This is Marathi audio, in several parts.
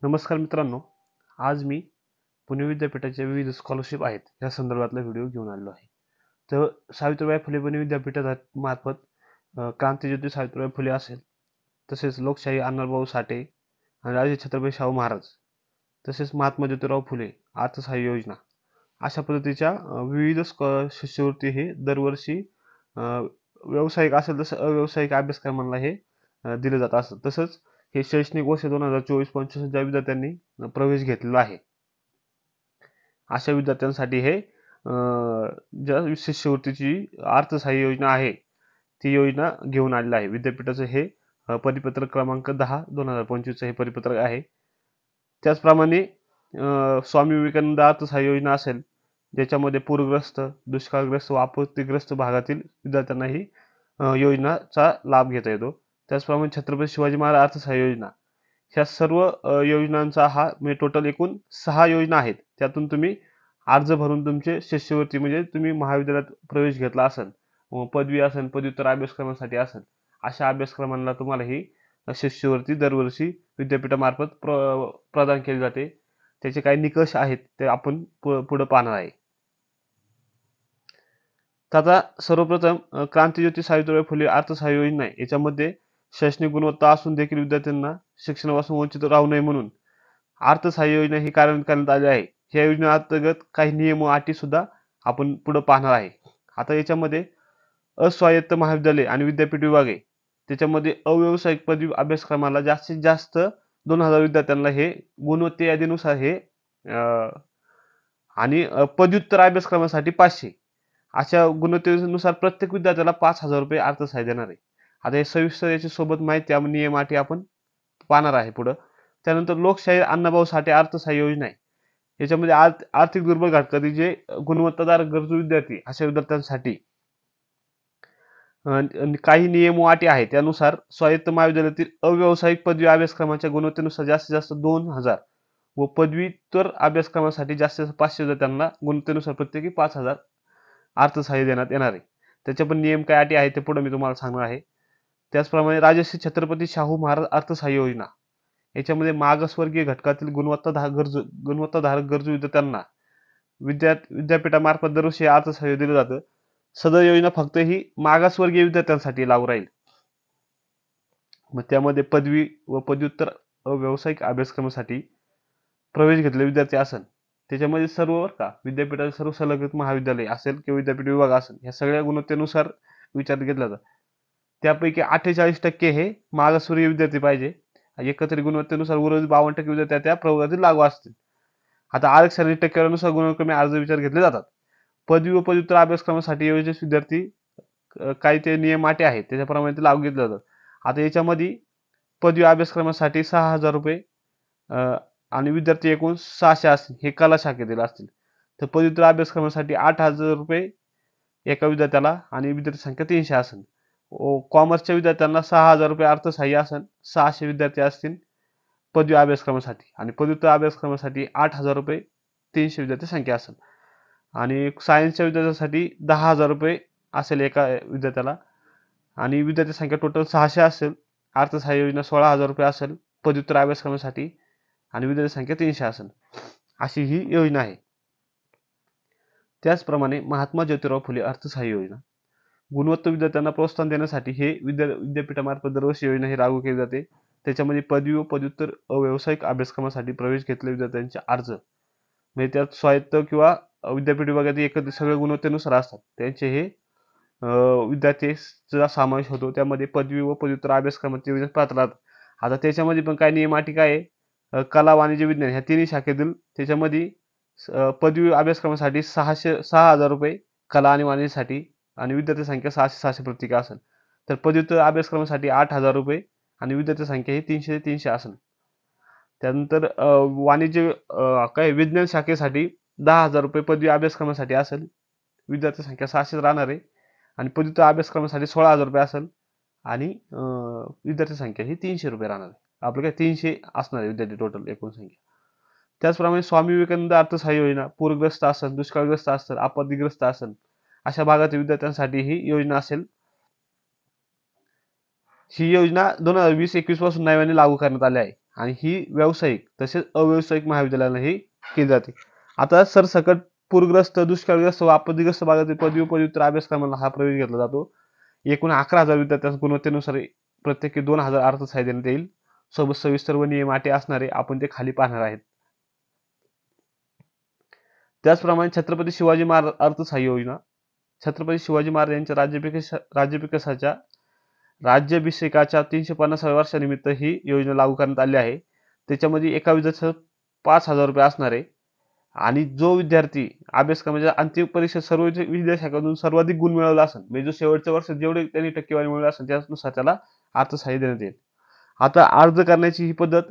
नमस्कार मित्रांनो, आज मी पुणे विद्यापीठाच्या विविध स्कॉलरशिप आहेत या संदर्भातला व्हिडिओ घेऊन आलेलो आहे. तर सावित्रीबाई फुले पुणे विद्यापीठामार्फत क्रांतीज्योती सावित्रीबाई फुले असेल, तसेच लोकशाही अण्णाभाऊ साठे आणि राजे छत्रपती शाहू महाराज, तसेच महात्मा ज्योतिराव फुले अर्थसहाय्य योजना अशा पद्धतीच्या विविध शिष्यवृत्ती हे दरवर्षी व्यावसायिक असेल तसं अव्यावसायिक अभ्यासक्रमांना हे दिलं जात असतं. तसंच हे शैक्षणिक वर्ष 2024-25 ज्या विद्यार्थ्यांनी प्रवेश घेतलेला आहे अशा विद्यार्थ्यांसाठी हे ज्या शिष्यवृत्तीची अर्थसहाय्य योजना आहे ती योजना घेऊन आलेली आहे. विद्यापीठाचं हे परिपत्रक क्रमांक 10/2025 हे परिपत्रक आहे. त्याचप्रमाणे स्वामी विवेकानंद अर्थसहाय्य योजना असेल, ज्याच्यामध्ये पूरग्रस्त, दुष्काळग्रस्त व आपत्तीग्रस्त भागातील विद्यार्थ्यांना ही योजनाचा लाभ घेता येतो. त्याचप्रमाणे छत्रपती शिवाजी महाराज अर्थसहाय्य योजना, ह्या सर्व योजनांचा हा म्हणजे टोटल एकूण 6 योजना आहेत. त्यातून तुम्ही अर्ज भरून तुमचे शिष्यवृत्ती म्हणजे तुम्ही महाविद्यालयात प्रवेश घेतला असेल, पदवी असेल, पदव्युत्तर अभ्यासक्रमासाठी असेल, अशा अभ्यासक्रमांना तुम्हाला ही शिष्यवृत्ती दरवर्षी विद्यापीठामार्फत प्रदान केली जाते. त्याचे काही निकष आहेत ते आपण पुढे पाहणार आहे. तर आता सर्वप्रथम क्रांतीज्योती सावित्रीबाई फुले अर्थसहाय्य योजना आहे. याच्यामध्ये शैक्षणिक गुणवत्ता असून देखील विद्यार्थ्यांना शिक्षणापासून वंचित राहू नये म्हणून अर्थसहाय्य योजना ही कार्यान्वित करण्यात आली आहे. या योजनेअंतर्गत काही नियम व अटी सुद्धा आपण पुढे पाहणार आहे. आता याच्यामध्ये अस्वायत्त महाविद्यालय आणि विद्यापीठ विभाग आहे. त्याच्यामध्ये अव्यावसायिक पदवी अभ्यासक्रमाला जास्तीत जास्त 2000 विद्यार्थ्यांना हे गुणवत्ता यादीनुसार हे आणि पदव्युत्तर अभ्यासक्रमासाठी 500 अशा गुणवत्तेनुसार प्रत्येक विद्यार्थ्याला 5000 रुपये अर्थसहाय्य देणार आहे. आता हे सविस्तर याची सोबत माहिती आणि नियम अटी आपण पाहणार आहे पुढं. त्यानंतर लोकशाही अण्णाभाऊ साठे अर्थसहाय्य योजना आहे. याच्यामध्ये आर्थिक दुर्बल घटकातील जे गुणवत्तादार गरजू विद्यार्थी अशा विद्यार्थ्यांसाठी काही नियम व अटी आहेत. त्यानुसार स्वायत्त महाविद्यालयातील अव्यावसायिक पदवी अभ्यासक्रमाच्या गुणवत्तेनुसार जास्तीत जास्त 2000 व पदव्युत्तर अभ्यासक्रमासाठी जास्तीत जास्त 500 विद्यार्थ्यांना गुणवत्तेनुसार प्रत्येकी 5000 अर्थसहाय्य देण्यात येणार आहे. त्याचे पण नियम काय अटी आहेत ते पुढे मी तुम्हाला सांगणार आहे. त्याचप्रमाणे राजश्री छत्रपती शाहू महाराज अर्थसहाय्य योजना, याच्यामध्ये मागासवर्गीय घटकातील गुणवत्ताधारक गरजू विद्यार्थ्यांना विद्यापीठामार्फत दरवर्षी अर्थसहाय्य दिलं जातं. सदर योजना फक्त ही मागासवर्गीय विद्यार्थ्यांसाठी लागू राहील. मग त्यामध्ये पदवी व पदव्युत्तर व्यावसायिक अभ्यासक्रमासाठी प्रवेश घेतलेले विद्यार्थी असेल, त्याच्यामध्ये सर्व विद्यापीठाचे सर्व संलग्नित महाविद्यालय असेल किंवा विद्यापीठ विभाग असेल, ह्या सगळ्या गुणवत्तेनुसार विचार घेतला जातो. त्यापैकी 48% हे मागासवर्गीय विद्यार्थी पाहिजे. एकत्रित गुणवत्तेनुसार उर्वरित 52% विद्यार्थी त्या प्रवर्गातील लागू असतील. आता आरक्षण टक्केवारीनुसार गुणक्रमे अर्ज विचार घेतले जातात. पदवी व पदव्युत्तर अभ्यासक्रमासाठी योजनेचे विद्यार्थी काही ते नियम अटी आहेत त्याच्याप्रमाणे ते लागू घेतले जातात. आता याच्यामध्ये पदवी अभ्यासक्रमासाठी 6000 रुपये आणि विद्यार्थी एकूण 600 असतील हे कला शाखेतील असतील. तर पदव्युत्तर अभ्यासक्रमासाठी 8000 रुपये एका विद्यार्थ्याला आणि विद्यार्थी संख्या 300 असेल. कॉमर्सच्या विद्यार्थ्यांना 6000 रुपये अर्थसहाय्य असेल. 600 विद्यार्थी असतील पदवी अभ्यासक्रमासाठी आणि पदव्युत्तर अभ्यासक्रमासाठी 8000 रुपये 300 विद्यार्थी संख्या असेल. आणि सायन्सच्या विद्यार्थ्यांसाठी 10,000 रुपये असेल एका विद्यार्थ्याला आणि विद्यार्थी संख्या टोटल 600 असेल. अर्थसहाय्य योजना 16,000 रुपये असेल पदव्युत्तर अभ्यासक्रमासाठी आणि विद्यार्थी संख्या 300 असेल. अशी ही योजना आहे. त्याचप्रमाणे महात्मा ज्योतिराव फुले अर्थसहाय्य योजना, गुणवत्ता विद्यार्थ्यांना प्रोत्साहन देण्यासाठी हे विद्यापीठामार्फत दरवर्षी योजना ही लागू केली जाते. त्याच्यामध्ये पदवी व पदव्युत्तर व्यावसायिक अभ्यासक्रमासाठी प्रवेश घेतलेल्या विद्यार्थ्यांचे अर्ज म्हणजे त्यात स्वायत्त किंवा विद्यापीठ विभागातील एकत्रित सगळ्या गुणवत्तेनुसार असतात. त्यांचे हे विद्यार्थीचा समावेश होतो. त्यामध्ये पदवी व पदव्युत्तर अभ्यासक्रमाचे योजना पात्र राहतात. आता त्याच्यामध्ये पण काय नियम अटी काय आहे, कला वाणिज्य विज्ञान ह्या तिन्ही शाखेतील त्याच्यामध्ये पदवी अभ्यासक्रमासाठी 6000 रुपये कला आणि वाणिज्यसाठी आणि विद्यार्थी संख्या 600 प्रत्येकी असेल. तर पदव्युत्तर अभ्यासक्रमासाठी 8000 रुपये आणि विद्यार्थी संख्या ही 300 असेल. त्यानंतर वाणिज्य काय विज्ञान शाखेसाठी 10,000 रुपये पदवी अभ्यासक्रमासाठी असेल. विद्यार्थी संख्या 600 राहणार आहे आणि पदव्युत्तर अभ्यासक्रमासाठी 16,000 रुपये असेल आणि विद्यार्थी संख्या ही 300 रुपये राहणार आहे. आपलं काय 300 असणार आहे विद्यार्थी टोटल एकूण संख्या. त्याचप्रमाणे स्वामी विवेकानंद अर्थसहाय्य योजना पूरग्रस्त असेल, दुष्काळग्रस्त असेल, आपत्तीग्रस्त असेल अशा भागातील विद्यार्थ्यांसाठी ही योजना असेल. ही योजना 2020-21 पासून नव्याने लागू करण्यात आली आहे. आणि ही व्यावसायिक तसेच अव्यावसायिक महाविद्यालयांनाही केली जाते. आता सरसकट पूरग्रस्त, दुष्काळग्रस्त व आपत्तीग्रस्त भागातील पदवी व पदव्युत्तर अभ्यासक्रमाला हा प्रवेश घेतला जातो. एकूण 11,000 विद्यार्थ्यांस गुणवत्तेनुसार प्रत्येकी 2,000 अर्थसहाय्य देण्यात येईल. सोबत सविस्तर व नियम अटी असणारे आपण ते खाली पाहणार आहेत. त्याचप्रमाणे छत्रपती शिवाजी महाराज अर्थसहाय्य योजना. छत्रपती शिवाजी महाराज यांच्या राज्याभिषेकाच्या 350व्या वर्षानिमित्त ही योजना लागू करण्यात आली आहे. त्याच्यामध्ये एका विद्यार्थ्याला 5,000 रुपये असणार आहे आणि जो विद्यार्थी अभ्यासक्रमाच्या अंतिम परीक्षेत सर्व विद्याशाखांतून सर्वाधिक गुण मिळवला असेल, म्हणजे जो शेवटच्या वर्षात जेवढे त्यांनी टक्केवारी मिळवली असेल त्यानुसार त्याला अर्थसहाय्य देण्यात येईल. आता अर्ज करण्याची ही पद्धत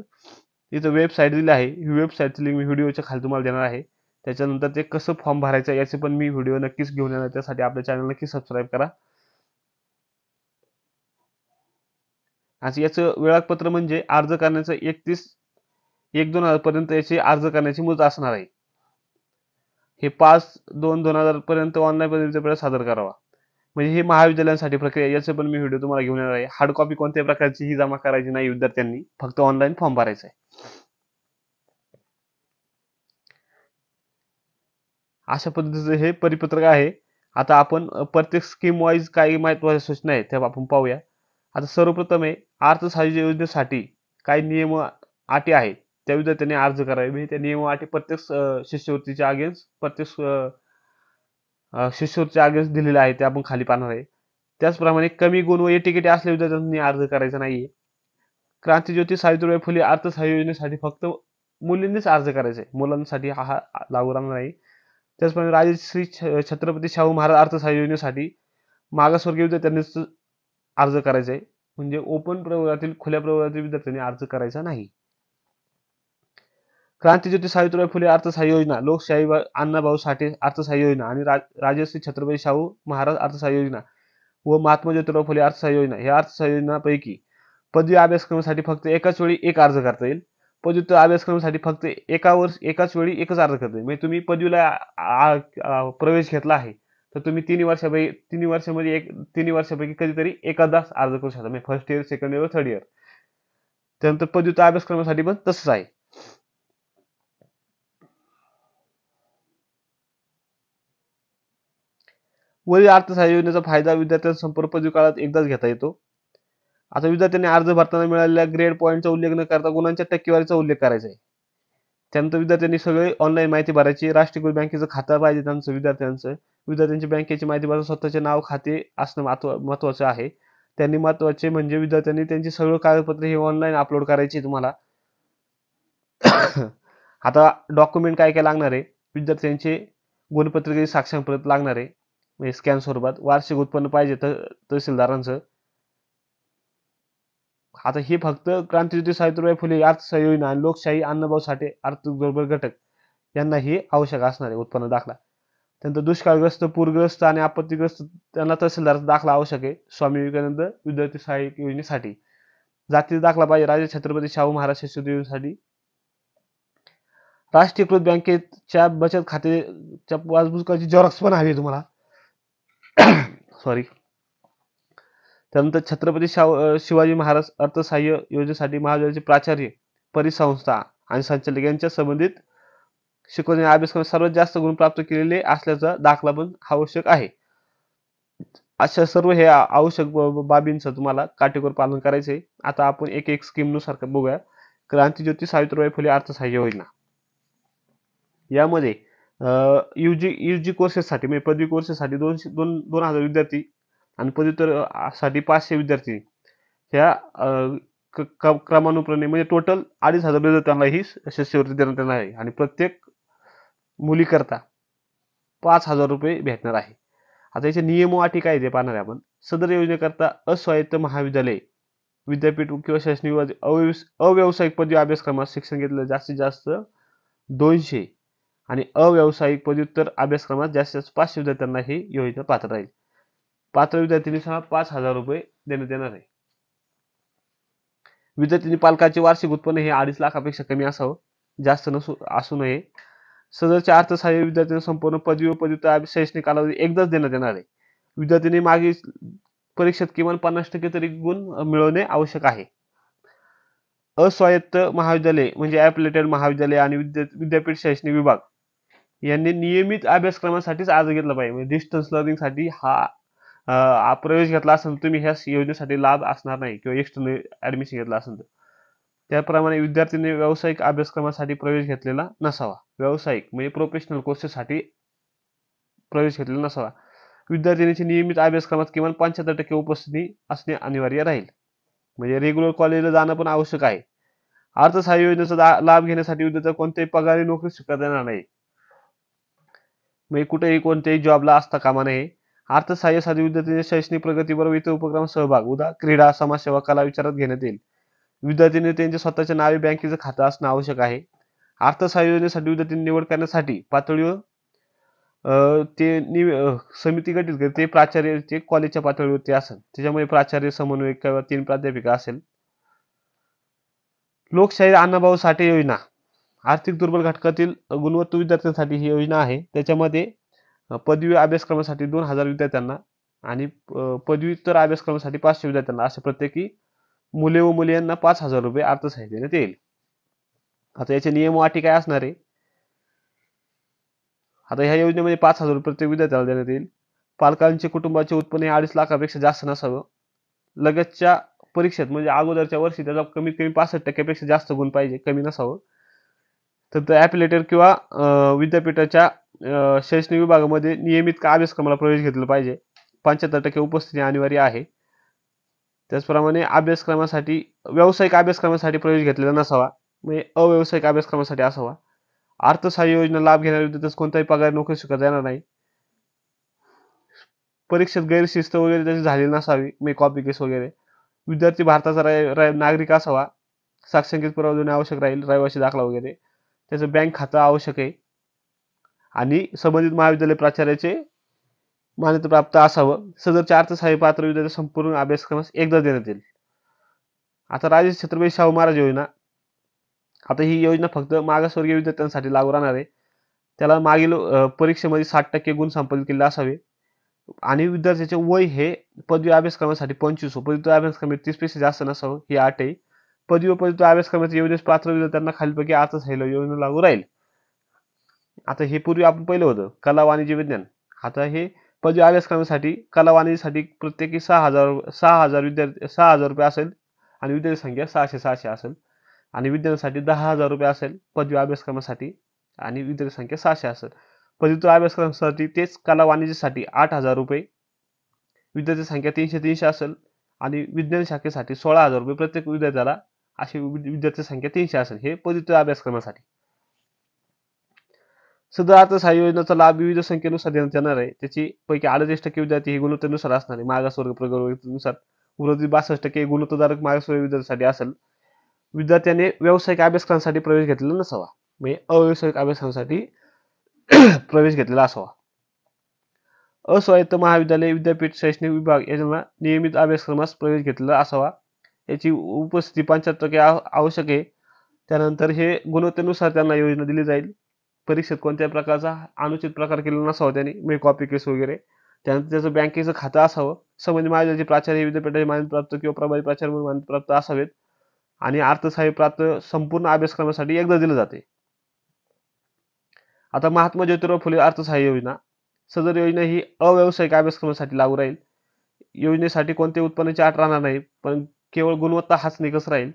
इथं वेबसाईट दिली आहे. ही वेबसाईटची लिंक मी व्हिडिओच्या खाली तुम्हाला देणार आहे. त्याच्यानंतर ते कसं फॉर्म भरायचं याचे पण मी व्हिडिओ नक्कीच घेऊन येणार. त्यासाठी आपल्या चॅनल नक्की सबस्क्राईब करा. आणि याचं वेळापत्र म्हणजे अर्ज करण्याचं 31/1/2000 पर्यंत याची अर्ज करण्याची मुदत असणार आहे. हे 5/2/2000 पर्यंत ऑनलाईन पद्धतीने सादर करावा. म्हणजे ही महाविद्यालयांसाठी प्रक्रिया, याचे पण मी व्हिडिओ तुम्हाला घेऊन येणार आहे. हार्ड कॉपी कोणत्याही प्रकारची ही जमा करायची नाही विद्यार्थ्यांनी, फक्त ऑनलाईन फॉर्म भरायचा आहे. अशा पद्धतीचं हे परिपत्रक आहे. आता आपण प्रत्येक स्कीम वाईज काही महत्त्वाच्या सूचना आहेत त्या आपण पाहूया. आता सर्वप्रथम आहे अर्थसहाय्य योजनेसाठी काही नियम अटी आहेत त्या विद्यार्थ्यांनी अर्ज करावे. म्हणजे त्या नियम अटी प्रत्येक शिष्यवृत्तीच्या अगेन्स्ट दिलेल्या आहेत, ते आपण खाली पाहणार आहे. त्याचप्रमाणे कमी गुण व एटीकेटी असलेल्या विद्यार्थ्यांनी अर्ज करायचा नाहीये. क्रांतीज्योती सावित्रीबाई फुले अर्थसहाय्य योजनेसाठी फक्त मुलींनीच अर्ज करायचा आहे, मुलांसाठी हा लागू राहणार नाही. त्याचप्रमाणे राजश्री छत्रपती शाहू महाराज अर्थसहाय्य योजनेसाठी मागासवर्गीय विद्यार्थ्यांनीच अर्ज करायचा आहे. म्हणजे ओपन प्रवर्गातील, खुल्या प्रवर्गातील विद्यार्थ्यांनी अर्ज करायचा नाही. क्रांतीज्योती सावित्रीबाई फुले अर्थसहाय्य योजना, लोकशाही अण्णाभाऊ साठे अर्थसहाय्य योजना आणि राजश्री छत्रपती शाहू महाराज अर्थसहाय्य योजना व महात्मा ज्योतिराव फुले अर्थसहाय्य योजना ह्या अर्थसहाय्य योजनांपैकी पदवी अभ्यासक्रमासाठी फक्त एकाच वेळी एक अर्ज करता येईल. पदव्युत्तर अभ्यासक्रमासाठी फक्त एकाच वेळी एकच अर्ज करता येईल. म्हणजे तुम्ही पदवीला प्रवेश घेतला आहे तर तुम्ही 3 वर्षामध्ये 3 वर्षापैकी कधीतरी एखादाच अर्ज करू शकता. म्हणजे first year, second year, third year. त्यानंतर पदव्युत्तर अभ्यासक्रमासाठी पण तसंच आहे. वरील अर्थसहाय्य योजनेचा फायदा विद्यार्थ्यांना संपूर्ण पदवी काळात एकदाच घेता येतो. आता विद्यार्थ्यांनी अर्ज भरताना मिळालेल्या ग्रेड पॉईंटचा उल्लेख न करता गुणांच्या टक्केवारीचा उल्लेख करायचा आहे. त्यानंतर विद्यार्थ्यांनी सगळे ऑनलाईन माहिती भरायची. राष्ट्रीयकृत बँकेचं खातं पाहिजे त्यांचं विद्यार्थ्यांची बँकेची माहिती भरताना स्वतःचे नाव, खाते असणं महत्त्वाचं आहे. त्यांनी महत्त्वाचे म्हणजे विद्यार्थ्यांनी त्यांची सगळं कागदपत्र हे ऑनलाईन अपलोड करायची तुम्हाला. आता डॉक्युमेंट काय काय लागणार आहे, विद्यार्थ्यांचे गुणपत्रिकेचे साक्षरप्रत लागणार आहे म्हणजे स्कॅन स्वरूपात. वार्षिक उत्पन्न पाहिजे तहसीलदारांचं. आता हे फक्त क्रांतीज्योती सावित्रीबाई फुले अर्थसहाय्य योजना आणि लोकशाही अण्णाभाऊ साठे आर्थिक दुर्बल घटक यांना हे आवश्यक असणार आहे उत्पन्न दाखला. त्यानंतर दुष्काळग्रस्त, पूरग्रस्त आणि आपत्तीग्रस्त त्यांना तहसीलदाराचा दाखला आवश्यक आहे. स्वामी विवेकानंद विद्यार्थी सहाय्यक योजनेसाठी जातीचा दाखला पाहिजे. राजा छत्रपती शाहू महाराज शिष्यवृत्ती योजनेसाठी राष्ट्रीयकृत बँकेच्या बचत खात्याच्या पासबुकाची झेरॉक्स पण हवी तुम्हाला. सॉरी. त्यानंतर छत्रपती शिवाजी महाराज अर्थसहाय्य योजनेसाठी महाविद्यालयाचे प्राचार्य, परिसंस्था आणि संचालक यांच्या संबंधित शिकवणे अभ्यासक्रमात सर्वात जास्त गुण प्राप्त केलेले असल्याचा दाखला पण आवश्यक आहे. अशा सर्व हे आवश्यक बाबींचं तुम्हाला काटेकोर पालन करायचे. आता आपण एक एक स्कीम नुसार बघूया. क्रांतीज्योती सावित्रीबाई फुले अर्थसहाय्य योजना, यामध्ये युजी कोर्सेससाठी म्हणजे पदवी कोर्सेससाठी 2,000 विद्यार्थी आणि पदव्युत्तर साठी 500 विद्यार्थी ह्या क्रमानुक्रमे म्हणजे टोटल 2,500 विद्यार्थ्यांना ही शिष्यवृत्ती देण्यात येणार आहे आणि प्रत्येक मुलीकरता 5,000 रुपये भेटणार आहे. आता याचे नियम व अटी काय ते पाहणार आहे आपण. सदर योजनेकरता अस्वायत्त महाविद्यालय, विद्यापीठ किंवा शैक्षणिक अव्यावसायिक पदवी अभ्यासक्रमात शिक्षण घेतलेलं जास्तीत जास्त 200 आणि अव्यावसायिक पदव्युत्तर अभ्यासक्रमात जास्तीत जास्त 500 विद्यार्थ्यांना ही योजना पात्र राहील. पात्र विद्यार्थ्यांनी 5,000 रुपये देण्यात येणार आहे. विद्यार्थी पालकाचे वार्षिक उत्पन्न हे 2.5 लाखापेक्षा कमी असावं, जास्त असू नये. सदरच्या अर्थसहाय्य विद्यार्थ्यांना संपूर्ण पदवी व पदव्युत्तर शैक्षणिक कालावधी एकदाच देण्यात येणार आहे. विद्यार्थ्यांनी मागील परीक्षेत किमान 50% तरी गुण मिळवणे आवश्यक आहे. अस्वायत्त महाविद्यालय म्हणजे ॲफिलिएटेड महाविद्यालय आणि विद्यापीठ शैक्षणिक विभाग यांनी नियमित अभ्यासक्रमासाठीच अर्ज घेतला पाहिजे. म्हणजे डिस्टन्स लर्निंगसाठी हा प्रवेश घेतला असेल तुम्ही ह्या योजनेसाठी लाभ असणार नाही किंवा एक्सटर्नल ॲडमिशन घेतलं असेल तर. त्याप्रमाणे विद्यार्थ्यांनी व्यावसायिक अभ्यासक्रमासाठी प्रवेश घेतलेला नसावा. व्यावसायिक म्हणजे प्रोफेशनल कोर्सेससाठी प्रवेश घेतलेला नसावा. विद्यार्थिनीची नियमित अभ्यासक्रमात किमान 75% उपस्थिती असणे अनिवार्य राहील. म्हणजे रेग्युलर कॉलेजला जाणं पण आवश्यक आहे. अर्थसहाय्य योजनेचा लाभ घेण्यासाठी विद्यार्थ्याला कोणत्याही पगारी नोकरी स्वीकारता येणार नाही. म्हणजे कुठेही कोणत्याही जॉबला असता कामा नये. अर्थसहाय्यासाठी विद्यार्थ्यांच्या शैक्षणिक प्रगतीबरोबर इतर उपक्रमात सहभाग, क्रीडा, समाजसेवा, कला विचारात घेण्यात येईल. विद्यार्थ्यांनी त्यांच्या स्वतःच्या नावे बँकेचं खातं असणं आवश्यक आहे. अर्थसहाय्य योजनेसाठी विद्यार्थ्यांनी निवड करण्यासाठी पातळीवर समिती गठीत करते. ते प्राचार्य कॉलेजच्या पातळीवरती असेल. त्याच्यामध्ये प्राचार्य, समन्वयक किंवा 3 प्राध्यापिका असेल. लोकशाहीर अण्णाभाऊ साठे योजना आर्थिक दुर्बल घटकातील गुणवंत विद्यार्थ्यांसाठी ही योजना आहे. त्याच्यामध्ये पदवी अभ्यासक्रमासाठी 2000 विद्यार्थ्यांना आणि पदव्युत्तर अभ्यासक्रमासाठी 500 विद्यार्थ्यांना असे प्रत्येकी मुले व मुली यांना 5000 रुपये अर्थसहाय्य देण्यात येईल. आता याचे नियम व अटी काय असणार आहे? आता ह्या योजनेमध्ये 5000 रुपये प्रत्येक विद्यार्थ्याला देण्यात येईल. पालकांचे कुटुंबाचे उत्पन्न हे 2.5 लाखापेक्षा जास्त नसावं. लगतच्या परीक्षेत म्हणजे अगोदरच्या वर्षी त्याचा कमीत कमी 65% पेक्षा जास्त गुण पाहिजे, कमी नसावं. तर ॲफिलिएटेड किंवा विद्यापीठाच्या शैक्षणिक विभागामध्ये नियमित अभ्यासक्रमाला प्रवेश घेतला पाहिजे. 75% उपस्थिती अनिवार्य आहे. त्याचप्रमाणे अभ्यासक्रमासाठी व्यावसायिक अभ्यासक्रमासाठी प्रवेश घेतलेला नसावा, म्हणजे अव्यावसायिक अभ्यासक्रमासाठी असावा. अर्थसहाय्य योजना लाभ घेणाऱ्या विद्यार्थ्यास कोणताही पगार नोकरी स्वीकारता येणार नाही. परीक्षेत गैरशिस्त वगैरे त्याची झालेली नसावी, म्हणजे कॉपी केस वगैरे. विद्यार्थी भारताचा नागरिक असावा. साक्षरतेत पुरावा देणे आवश्यक राहील, रहिवासी दाखला वगैरे. त्याचं बँक खातं आवश्यक आहे आणि संबंधित महाविद्यालय प्राचार्याचे मान्यताप्राप्त असावं. सदरच्या अर्थसहाय्य पात्र विद्यार्थी संपूर्ण अभ्यासक्रमास एकदा देण्यात येईल. आता राजे छत्रपती शाहू महाराज योजना. आता ही योजना फक्त मागासवर्गीय विद्यार्थ्यांसाठी लागू राहणार आहे. त्याला मागील परीक्षेमध्ये 60% गुण संपादित केलेले असावे आणि विद्यार्थ्याचे वय हे पदवी अभ्यासक्रमासाठी 25 व पदव्युत्तर अभ्यासक्रमात 30 पेक्षा जास्त नसावं, ही अट आहे. पदवी व पदव्युत्तर अभ्यासक्रमात योजनेस पात्र विद्यार्थ्यांना खालीलपैकी अर्थसहाय्य योजना लागू राहील. आता हे पूर्वी आपण पहिलं होतं कला, वाणिज्य, विज्ञान. आता हे पदवी अभ्यासक्रमासाठी कला, वाणिज्यसाठी प्रत्येकी 6000 रुपये असेल आणि विद्यार्थी संख्या 600 असेल आणि विज्ञानासाठी 10,000 रुपये असेल पदवी अभ्यासक्रमासाठी आणि विद्यार्थी संख्या 600 असेल. पदव्युत्तर अभ्यासक्रमासाठी तेच कला, वाणिज्यसाठी 8,000 रुपये, विद्यार्थी संख्या 300 असेल आणि विज्ञान शाखेसाठी 16,000 रुपये प्रत्येक विद्यार्थ्याला, अशी विद्यार्थी संख्या 300 असेल. हे पदव्युत्तर अभ्यासक्रमासाठी. सदर अर्थसहाय्य योजनेचा लाभ विविध संख्येनुसार देण्यात येणार आहे. त्याची पैकी 38% विद्यार्थी हे गुणवत्तेनुसार असणार आहे. मागासवर्ग प्रवर्गानुसार उर्वरित 62% गुणवत्ताधारक मागासवर्गीय विद्यार्थ्यांसाठी असेल. विद्यार्थ्याने व्यावसायिक अभ्यासक्रमासाठी प्रवेश घेतलेला नसावा, म्हणजे अव्यावसायिक अभ्यासक्रमासाठी प्रवेश घेतलेला असावा. अस्वायत्त महाविद्यालय, विद्यापीठ, शैक्षणिक विभाग यांना नियमित अभ्यासक्रमास प्रवेश घेतलेला असावा. याची उपस्थिती 75% आवश्यक आहे. त्यानंतर हे गुणवत्तेनुसार त्यांना योजना दिली जाईल. परीक्षेत कोणत्याही प्रकारचा अनुचित प्रकार केलेला नसावा त्यांनी, म्हणजे कॉपी केस वगैरे. त्यानंतर त्याचं बँकेचं खातं असावं. संबंधित महाविद्यालयाचे प्राचार्य विद्यापीठाचे मान्यताप्राप्त किंवा प्रभारी प्राचार्य म्हणून मान्यताप्राप्त असावेत आणि अर्थसहाय्य प्राप्त संपूर्ण अभ्यासक्रमासाठी एकदा दिले जाते. आता महात्मा ज्योतिराव फुले अर्थसहाय्य योजना. सदर योजना ही अव्यावसायिक अभ्यासक्रमासाठी लागू राहील. योजनेसाठी कोणत्याही उत्पन्नाची अट राहणार नाही, पण केवळ गुणवत्ता हाच निकष राहील.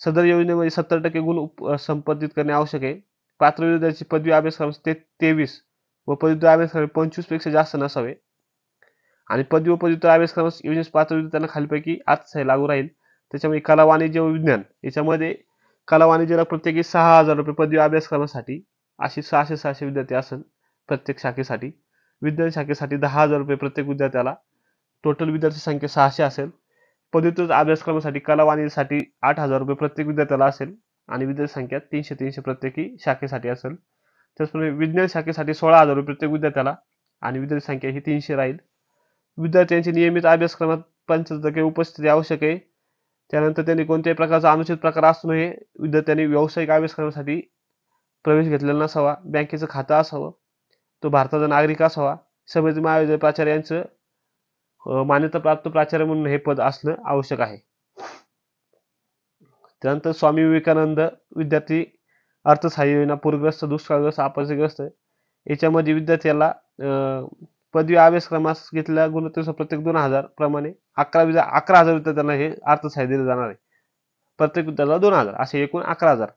सदर योजनेमध्ये 70% गुण संपादित करणे आवश्यक आहे. पात्र विद्यार्थ्यांची पदवी अभ्यासक्रमात 23 व पदव्युत्तर अभ्यासक्रमात 25 पेक्षा जास्त नसावे आणि पदवी व पदव्युत्तर अभ्यासक्रमास योजनेस पात्र विद्यार्थ्यांना खालीलपैकी अर्थसहाय्य लागू राहील. त्याच्यामध्ये कला, वाणिज्य व विज्ञान याच्यामध्ये कला, वाणिज्याला प्रत्येकी 6,000 रुपये पदवी अभ्यासक्रमासाठी, अशी 600 विद्यार्थी असेल प्रत्येक शाखेसाठी. विज्ञान शाखेसाठी 10,000 रुपये प्रत्येक विद्यार्थ्याला. टोटल विद्यार्थी संख्या 600 असेल. पदव्युत्तर अभ्यासक्रमासाठी कला, वाणिज्यसाठी 8,000 रुपये प्रत्येक विद्यार्थ्याला असेल आणि विद्यार्थी संख्या 300 प्रत्येकी शाखेसाठी असेल. त्याचप्रमाणे विज्ञान शाखेसाठी 16,000 रुपये प्रत्येक विद्यार्थ्याला आणि विद्यार्थी संख्या ही 300 राहील. विद्यार्थ्यांची नियमित अभ्यासक्रमात 75% उपस्थिती आवश्यक आहे. त्यानंतर त्यांनी कोणत्याही प्रकारचा अनुचित प्रकार असू नये. विद्यार्थ्यांनी व्यावसायिक अभ्यासक्रमासाठी प्रवेश घेतलेला नसावा. बँकेचं खातं असावं. तो भारताचा नागरिक असावा. संबंधित महाविद्यालय प्राचार्यांचं मान्यताप्राप्त प्राचार्य म्हणून हे पद असणं आवश्यक आहे. त्यानंतर स्वामी विवेकानंद विद्यार्थी अर्थसहाय्य योजना, पूरग्रस्त, दुष्काळग्रस्त, आपत्तीग्रस्त याच्यामध्ये विद्यार्थ्याला पदवी अभ्यासक्रमास घेतलेल्या गुणवत्तेनुसार प्रत्येक 2000 प्रमाणे 11,000 विद्यार्थ्यांना हे अर्थसहाय्य दिले जाणार आहे. प्रत्येक विद्यार्थ्याला 2000 असे एकूण 11,000.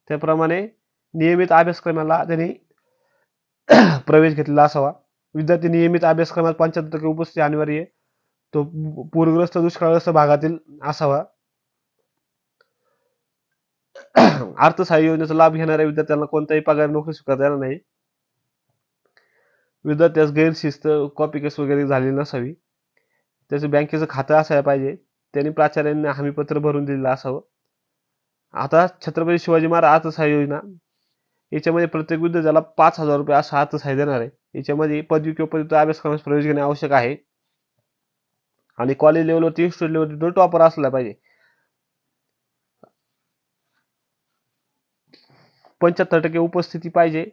त्याप्रमाणे नियमित अभ्यासक्रमाला त्यांनी प्रवेश घेतलेला असावा. विद्यार्थी नियमित अभ्यासक्रमात 75% उपस्थिती अनिवार्य आहे. तो पूरग्रस्त, दुष्काळग्रस्त भागातील असावा. अर्थसहाय्य योजनेचा लाभ घेणाऱ्या विद्यार्थ्यांना कोणताही पगार नोकरी स्वीकारता येणार नाही. विद्यार्थ्यास गैरशिस्त, कॉपी केस वगैरे झालेली नसावी. त्याचं बँकेचं खातं असायला पाहिजे. त्यांनी प्राचार्यांनी हमीपत्र भरून दिलेलं असावं. आता छत्रपती शिवाजी महाराज अर्थसहाय्य योजना याच्यामध्ये प्रत्येक विद्यार्थ्याला 5,000 रुपये असं अर्थसहाय्य देणार आहे. याच्यामध्ये पदवी किंवा पदव्युत्तर अभ्यासक्रमास प्रवेश घेणे आवश्यक आहे आणि कॉलेज लेवलवरती, इन्स्टिट्यूट लेवलवरती तो टॉपर असला पाहिजे. 75% उपस्थिती पाहिजे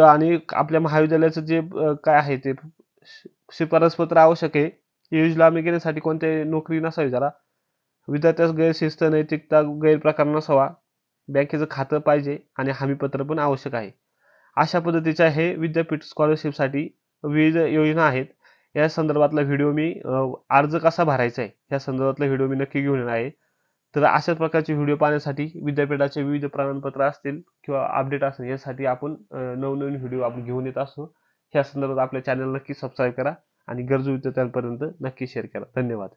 आणि आपल्या महाविद्यालयाचं जे काय आहे ते शिफारस पत्र आवश्यक आहे. योजना लाभ घेण्यासाठी कोणत्याही नोकरी नसावी त्याला. विद्यार्थ्यास गैरशिस्त, नैतिकता, गैरप्रकार नसावा. बँकेचं खातं पाहिजे आणि हमीपत्र पण आवश्यक आहे. अशा पद्धतीच्या हे विद्यापीठ स्कॉलरशिपसाठी विविध योजना आहेत. या संदर्भातला व्हिडिओ मी अर्ज कसा भरायचा आहे या संदर्भातला व्हिडिओ मी नक्की घेऊन येणार आहे. तर अशाच प्रकारचे व्हिडिओ पाहण्यासाठी विद्यापीठाचे विविध प्रमाणपत्र असतील किंवा अपडेट असतील यासाठी आपण नवनवीन व्हिडिओ आपण घेऊन येत असतो. या संदर्भात आपल्या चॅनल नक्की सबस्क्राईब करा आणि गरजू विद्यार्थ्यांपर्यंत नक्की शेअर करा. धन्यवाद.